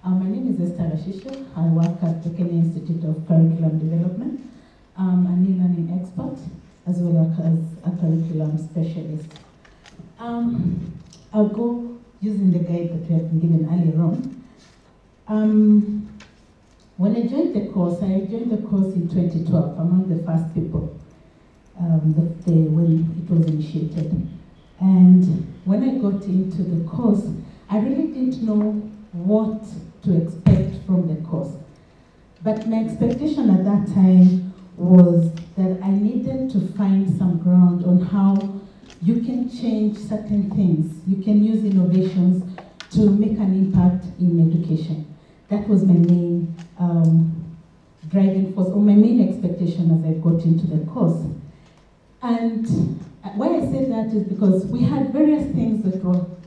My name is Esther Rashisho. I work at the Kenya Institute of Curriculum Development. I'm an e-learning expert as well as a curriculum specialist. I'll go using the guide that we have been given earlier on. When I joined the course in 2012 among the first people when it was initiated. And when I got into the course, I really didn't know what to expect from the course. But my expectation at that time was that I needed to find some ground on how you can change certain things. You can use innovations to make an impact in education. That was my main driving force, or my main expectation as I got into the course. And why I say that is because we had various things that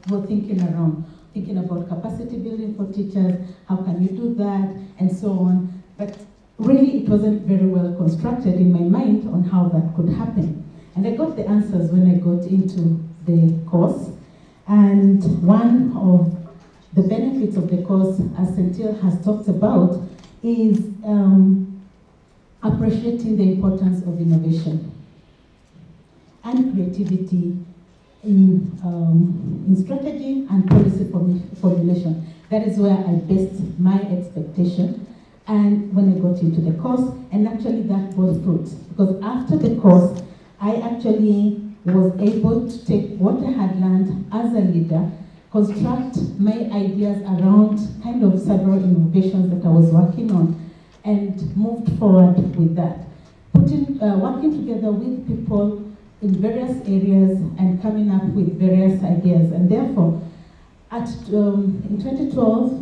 we're thinking around, thinking about capacity building for teachers, how can you do that, and so on. But really it wasn't very well constructed in my mind on how that could happen. And I got the answers when I got into the course. And one of the benefits of the course, as Sentil has talked about, is appreciating the importance of innovation and creativity in strategy and policy formulation. That is where I based my expectation and when I got into the course, and actually that bore fruit. Because after the course, I actually was able to take what I had learned as a leader, construct my ideas around kind of several innovations that I was working on, and moved forward with that. Working together with people in various areas and coming up with various ideas. And therefore, in 2012,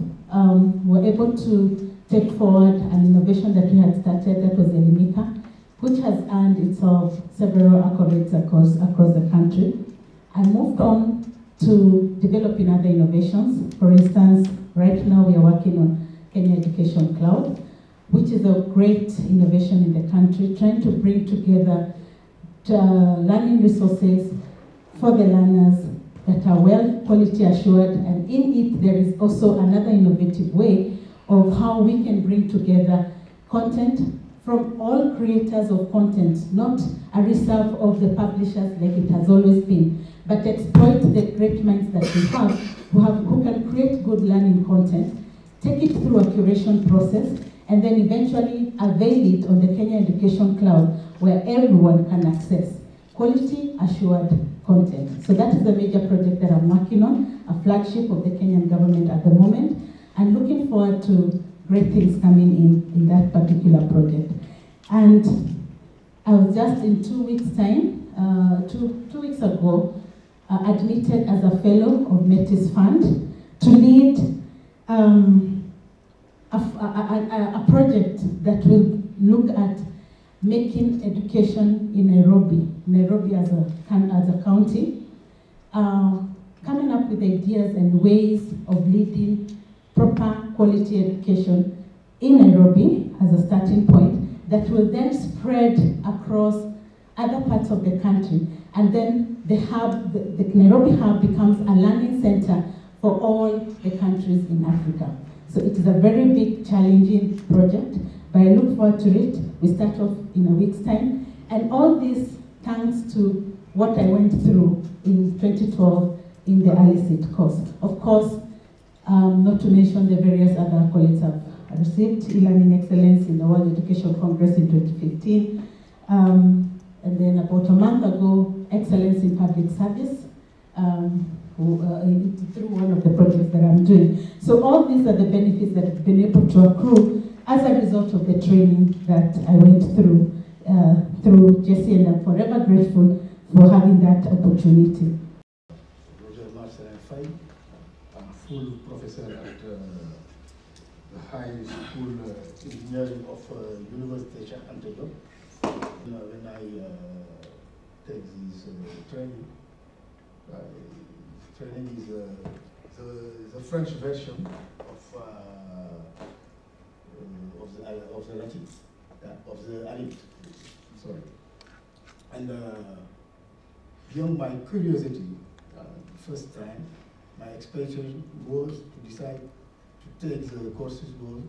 we were able to take forward an innovation that we had started, that was LATIC, which has earned itself several accolades across the country. I moved on to developing other innovations. For instance, right now we are working on Kenya Education Cloud, which is a great innovation in the country, trying to bring together learning resources for the learners that are well quality assured, and in it there is also another innovative way of how we can bring together content from all creators of content, not a reserve of the publishers like it has always been, but exploit the great minds that we have who can create good learning content, take it through a curation process, and then eventually avail it on the Kenya Education Cloud, where everyone can access quality assured content. So that is the major project that I'm working on, a flagship of the Kenyan government at the moment, and looking forward to great things coming in that particular project. And I was just in 2 weeks' time, two weeks ago, admitted as a fellow of Metis Fund to lead a project that will look at making education in Nairobi as a county, coming up with ideas and ways of leading proper quality education in Nairobi as a starting point that will then spread across other parts of the country. And then the Nairobi hub becomes a learning center for all the countries in Africa. So it is a very big, challenging project, but I look forward to it. We start off in a week's time. And all this thanks to what I went through in 2012 in the ALICT course. Of course, not to mention the various other accolades I've received, e-learning excellence in the World Education Congress in 2015, and then about a month ago, excellence in public service, through one of the projects that I'm doing. So all these are the benefits that I've been able to accrue as a result of the training that I went through Jesse, and I'm forever grateful for having that opportunity. I'm a full professor at the High School Engineering of University of Senegal. When I take this training, training is the French version of the LATIC, of the ALICT. Sorry. And beyond my curiosity, first time, my expectation was to decide to take the courses will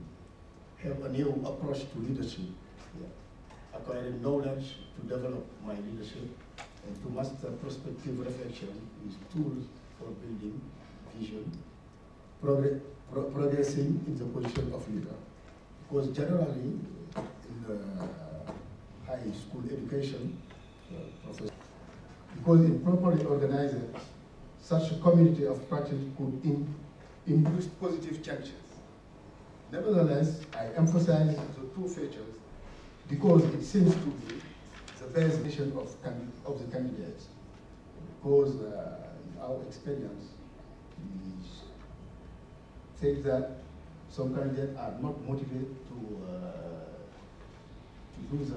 have a new approach to leadership, acquiring knowledge to develop my leadership, and to master prospective reflection is tools for building vision, progressing in the position of leader. Because generally, in high school education, because in properly organized, such a community of practice could induce positive changes. Nevertheless, I emphasize the two features because it seems to be the best mission of the candidates. Because in our experience, we think that some candidates are not motivated to do the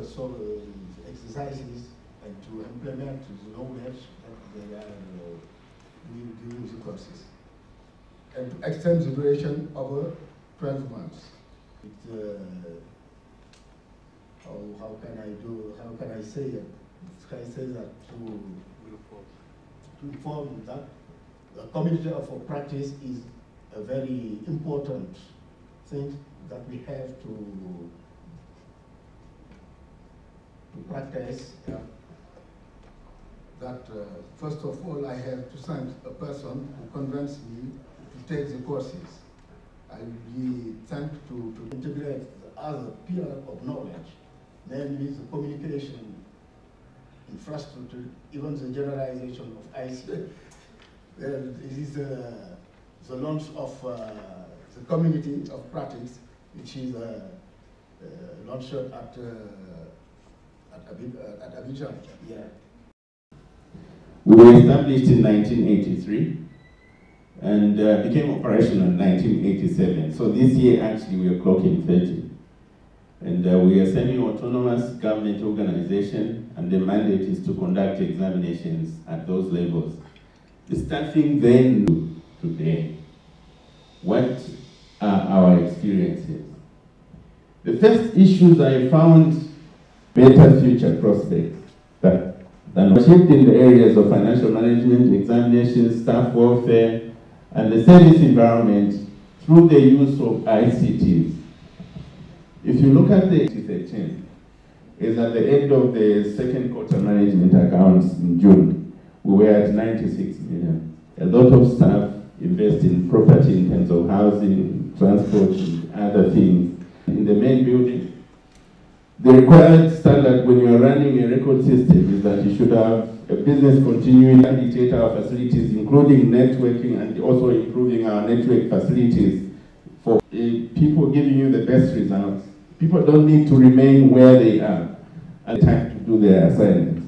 exercises and to implement the knowledge that they are during the courses, and to extend the duration over 12 months. How can I say it? Can I say that to inform that the community of practice is a very important thing that we have to practice. That first of all, I have to thank a person who convinced me to take the courses. I will be thankful to integrate the other pillar of knowledge, namely the communication infrastructure, even the generalization of ICT. It is the launch of the community of practice, which is launched at Abidjan. Yeah. We were established in 1983 and became operational in 1987. So this year, actually, we are clocking 30. And we are a semi-autonomous government organization, and the mandate is to conduct examinations at those levels. The staffing then to today, what are our experiences? The first issues I found better future prospects than achieved in the areas of financial management, examinations, staff welfare, and the service environment through the use of ICTs. If you look at the 2013, is at the end of the second quarter management accounts in June, we were at 96 million. A lot of staff invest in property in terms of housing, transport, and other things. In the main building, the required standard when you are running a record system is that you should have a business continuity and dictate our facilities, including networking and also improving our network facilities for people giving you the best results. People don't need to remain where they are and time to do their assignments.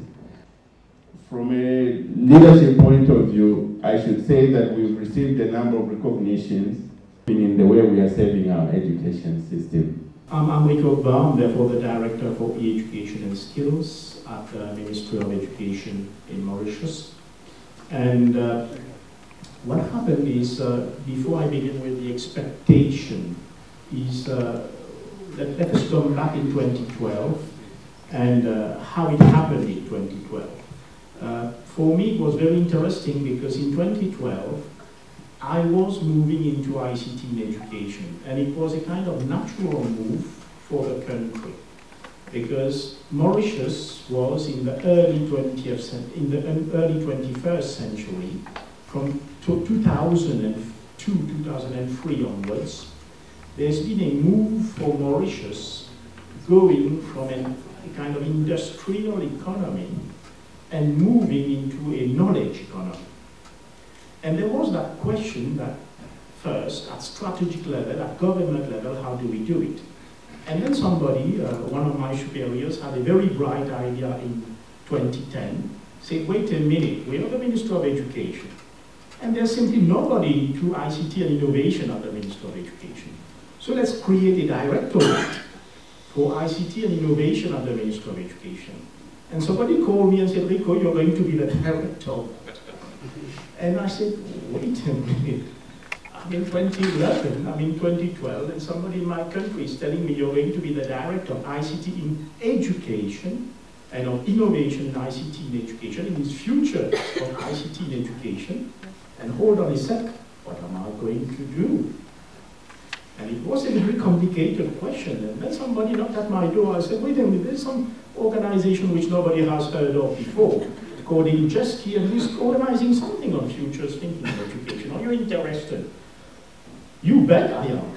From a leadership point of view, I should say that we've received a number of recognitions in the way we are serving our education system. I'm Rico Baum, therefore the Director for E-Education and Skills at the Ministry of Education in Mauritius. And what happened is, before I begin with the expectation, is let us come back in 2012 and how it happened in 2012. For me, it was very interesting because in 2012, I was moving into ICT in education, and it was a kind of natural move for the country because Mauritius was in the early 21st century, from 2002, 2003 onwards. There's been a move for Mauritius going from a kind of industrial economy and moving into a knowledge economy. And there was that question that first, at strategic level, at government level, how do we do it? And then somebody, one of my superiors, had a very bright idea in 2010, said, wait a minute, we are the Ministry of Education, and there's simply nobody into ICT and innovation at the Ministry of Education. So let's create a directorate for ICT and innovation at the Ministry of Education. And somebody called me and said, Rico, you're going to be the director. And I said, wait a minute, I'm in 2011, I'm in 2012, and somebody in my country is telling me you're going to be the director of ICT in education and of innovation in ICT in education, in this future of ICT in education. And hold on a sec, what am I going to do? And it was a very complicated question. And then somebody knocked at my door. I said, wait a minute, there's some organization which nobody has heard of before, called Injeski, and he's organizing something on futures thinking in education. Are you interested? You bet I am.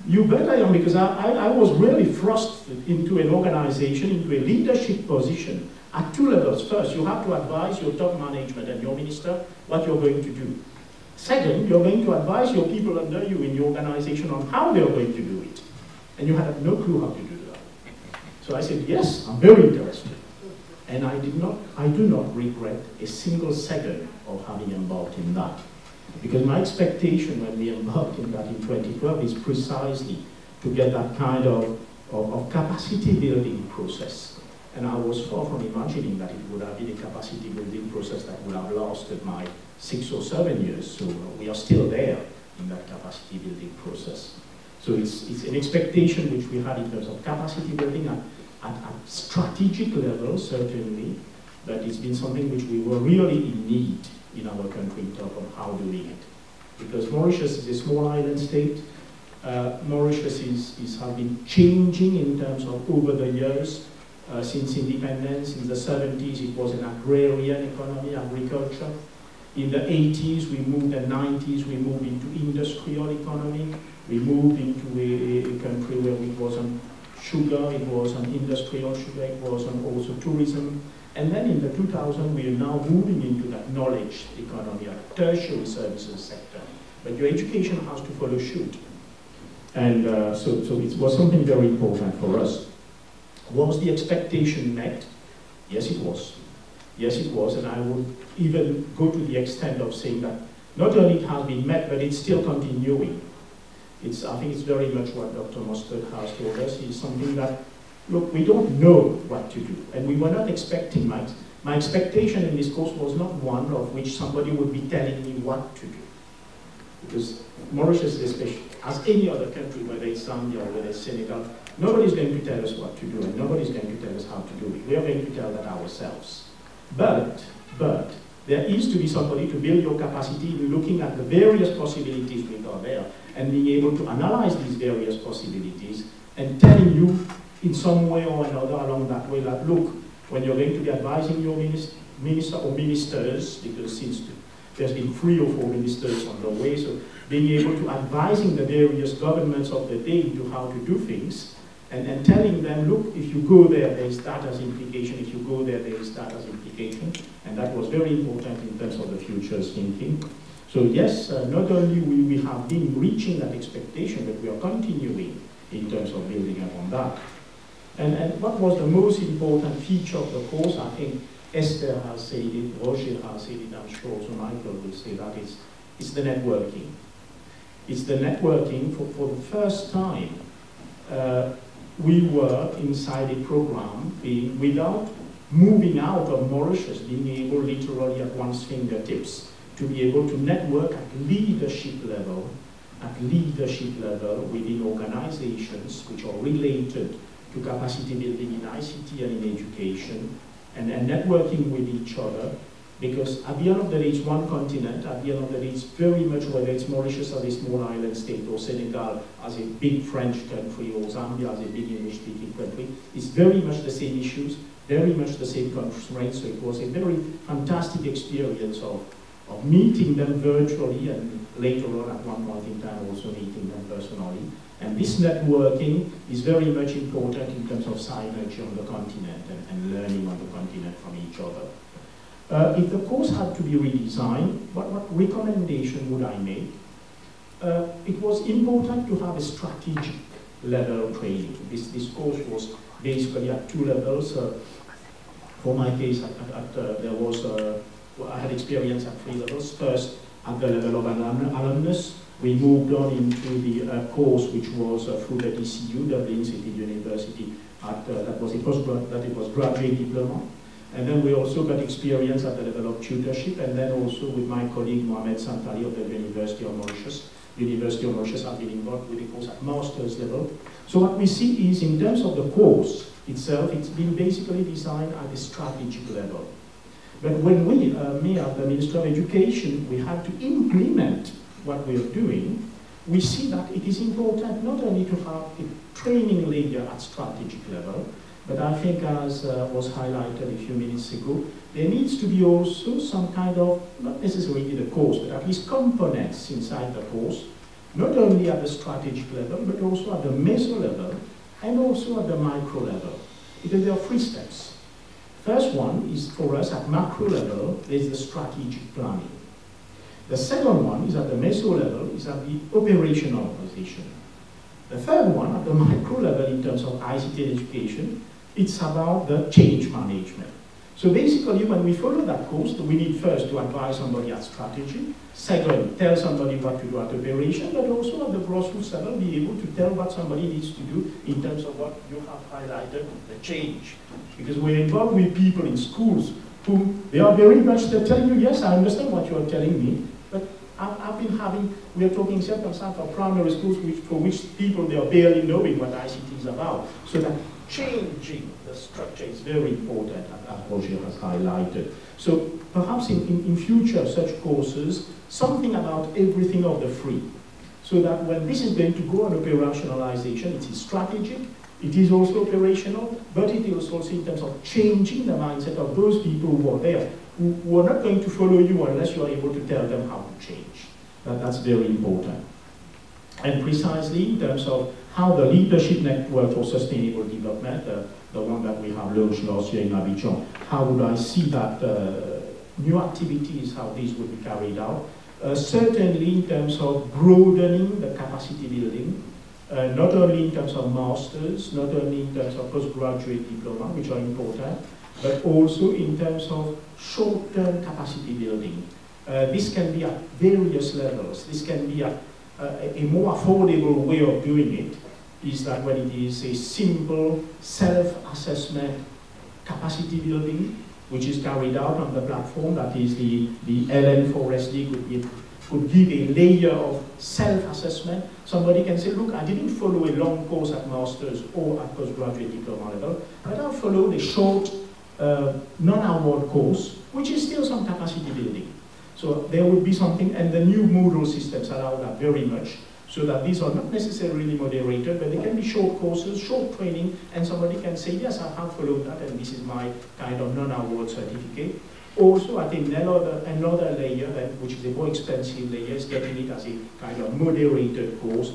You bet I am, because I was really thrust into an organization, into a leadership position at two levels. First, you have to advise your top management and your minister what you're going to do. Second, you're going to advise your people under you in your organization on how they're going to do it. And you had no clue how to do that. So I said, yes, I'm very interested. And I do not regret a single second of having embarked in that. Because my expectation when we embarked in that in 2012 is precisely to get that kind of capacity building process. And I was far from imagining that it would have been a capacity building process that would have lasted my 6 or 7 years. So we are still there in that capacity building process. So it's an expectation which we had in terms of capacity building at strategic level, certainly, but it's been something which we were really in need in our country in terms of how doing it. Because Mauritius is a small island state. Mauritius has been changing in terms of over the years. Since independence, in the 70s, it was an agrarian economy, agriculture. In the 80s, we moved, the 90s, we moved into industrial economy. We moved into a country where it was on sugar, it was on industrial sugar, it was on also tourism. And then in the 2000s, we are now moving into that knowledge economy, a tertiary services sector. But your education has to follow suit. And so it was something very important for us. Was the expectation met? Yes, it was. Yes, it was, and I would even go to the extent of saying that not only it has been met, but it's still continuing. I think it's very much what Dr. Mustard has told us. It's something that, look, we don't know what to do, and we were not expecting. My expectation in this course was not one of which somebody would be telling me what to do. Because Mauritius, especially, as any other country, whether it's Zambia or whether it's Senegal, nobody's going to tell us what to do, and nobody's going to tell us how to do it. We are going to tell that ourselves. But there is to be somebody to build your capacity in looking at the various possibilities which are there, and being able to analyze these various possibilities, and telling you in some way or another along that way that, look, when you're going to be advising your minister or ministers, because since there's been 3 or 4 ministers on the way, so being able to advising the various governments of the day into how to do things, and telling them, look, if you go there, there is that as implication, if you go there, there is that as implication, and that was very important in terms of the futures thinking. So yes, not only we have been reaching that expectation, but we are continuing in terms of building upon that. And what was the most important feature of the course? I think Esther has said it, Roger has said it, I'm sure also Michael will say that, it's the networking. It's the networking for the first time. We were inside a program without moving out of Mauritius, being able literally at one's fingertips to be able to network at leadership level within organizations which are related to capacity building in ICT and in education, and networking with each other, because at the end of the day, it's one continent. At the end of the day, it's very much, whether it's Mauritius as a small island state, or Senegal as a big French country, or Zambia as a big English-speaking country, it's very much the same issues, very much the same constraints. So it was a very fantastic experience of meeting them virtually, and later on at one point in time also meeting them personally. And this networking is very much important in terms of synergy on the continent and learning on the continent from each other. If the course had to be redesigned, what recommendation would I make? It was important to have a strategic level of training. This course was basically at 2 levels. For my case, I had experience at 3 levels. First, at the level of alumnus, we moved on into the course which was through the DCU, Dublin City University, that was graduate diploma. And then we also got experience at the level of tutorship, and then also with my colleague Mohamed Santali of the University of Mauritius. University of Mauritius has been involved with the course at master's level. So what we see is, in terms of the course itself, it's been basically designed at a strategic level. But when we, me as the Minister of Education, we had to implement what we are doing, we see that it is important not only to have a training layer at strategic level, but I think, as was highlighted a few minutes ago, there needs to be also some kind of, not necessarily the course, but at least components inside the course, not only at the strategic level, but also at the meso level, and also at the micro level, because there are 3 steps. First one is, for us, at macro level, there's the strategic planning. The second one is at the meso level, is at the operationalization. The third one, at the micro level, in terms of ICT education, it's about the change management. So basically, when we follow that course, we need first to advise somebody at strategy, second, tell somebody what to do at operation, but also at the grassroots level, be able to tell what somebody needs to do in terms of what you have highlighted, the change. Because we're involved with people in schools who, they are very much, they're telling you, yes, I understand what you're telling me, but I've been having, we are talking circumstance of primary schools for which people, they are barely knowing what ICT is about. So that changing the structure is very important, as Roger has highlighted. So perhaps in future such courses, something about everything of the 3. So that when this is going to go on operationalization, it is strategic, it is also operational, but it is also in terms of changing the mindset of those people who are there, who are not going to follow you unless you are able to tell them how to change. That's very important. And precisely in terms of how the leadership network for sustainable development, the one that we have launched last year in Abidjan, how would I see that new activities, how these would be carried out? Certainly in terms of broadening the capacity building, not only in terms of masters, not only in terms of postgraduate diploma, which are important, but also in terms of short-term capacity building. This can be at various levels. This can be at a more affordable way of doing it is that when it is a simple self-assessment capacity building, which is carried out on the platform, that is the LN4SD could give a layer of self-assessment. Somebody can say, look, I didn't follow a long course at master's or at postgraduate diploma level, but I followed a short non-award course, which is still some capacity building. So there would be something, and the new Moodle systems allow that very much, so that these are not necessarily moderated, but they can be short courses, short training, and somebody can say, yes, I have followed that, and this is my kind of non-award certificate. Also, I think another layer, which is a more expensive layer, is getting it as a kind of moderated course,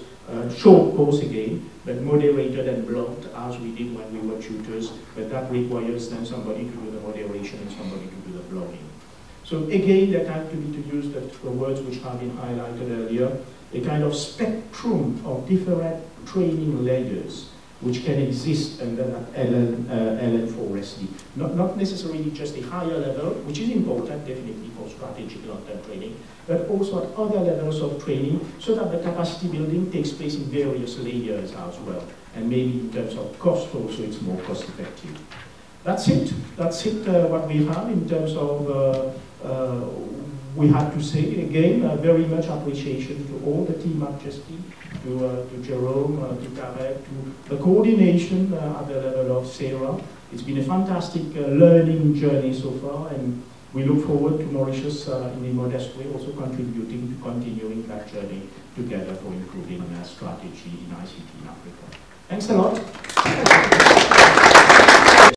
short course again, but moderated and blocked as we did when we were tutors, but that requires then somebody to do the moderation and somebody to do the blogging. So again, there tend to be, to use the words which have been highlighted earlier, a kind of spectrum of different training layers which can exist under that LN4SD. Not necessarily just a higher level, which is important definitely for strategic long-term training, but also at other levels of training so that the capacity building takes place in various layers as well. And maybe in terms of cost also it's more cost effective. That's it. That's it what we have in terms of we had to say again very much appreciation to all the team at Chesky, to Jerome, to Tarek, to the coordination at the level of Sarah. It's been a fantastic learning journey so far, and we look forward to Mauritius in a modest way also contributing to continuing that journey together for improving strategy in ICT in Africa. Thanks a lot.